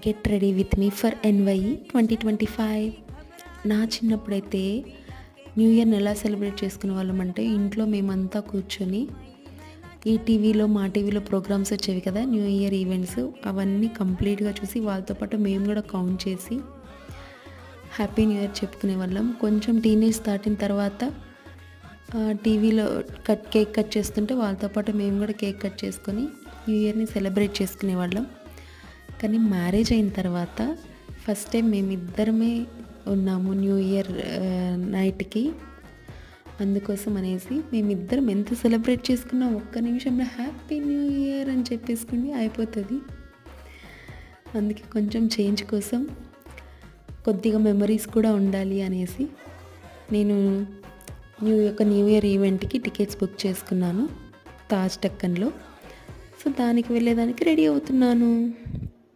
Get ready with me for NYE 2025. నా చిన్నప్పుడైతే new ఇయర్ని ఎలా సెలబ్రేట్ చేసుకునే వాళ్ళం అంటే, ఇంట్లో మేమంతా కూర్చొని మా టీవీలో ప్రోగ్రామ్స్ వచ్చేవి కదా, న్యూ ఇయర్ ఈవెంట్స్, అవన్నీ కంప్లీట్గా చూసి వాళ్ళతో పాటు మేము కూడా కౌంట్ చేసి హ్యాపీ న్యూ ఇయర్ చెప్పుకునే వాళ్ళం. కొంచెం టీనేజ్ దాటిన తర్వాత టీవీలో కేక్ కట్ చేస్తుంటే వాళ్ళతో పాటు మేము కూడా కేక్ కట్ చేసుకొని న్యూ ఇయర్ని సెలబ్రేట్ చేసుకునే వాళ్ళం. కానీ మ్యారేజ్ అయిన తర్వాత ఫస్ట్ టైం మేమిద్దరమే ఉన్నాము న్యూ ఇయర్ నైట్కి. అందుకోసం అనేసి మేమిద్దరం ఎంత సెలబ్రేట్ చేసుకున్నా ఒక్క నిమిషంలో హ్యాపీ న్యూ ఇయర్ అని చెప్పేసుకుని అయిపోతుంది. అందుకే కొంచెం చేంజ్ కోసం కొద్దిగా మెమరీస్ కూడా ఉండాలి అనేసి నేను న్యూ ఇయర్ ఈవెంట్కి టికెట్స్ బుక్ చేసుకున్నాను తాజ్ డక్కన్లో. సో దానికి వెళ్ళేదానికి రెడీ అవుతున్నాను.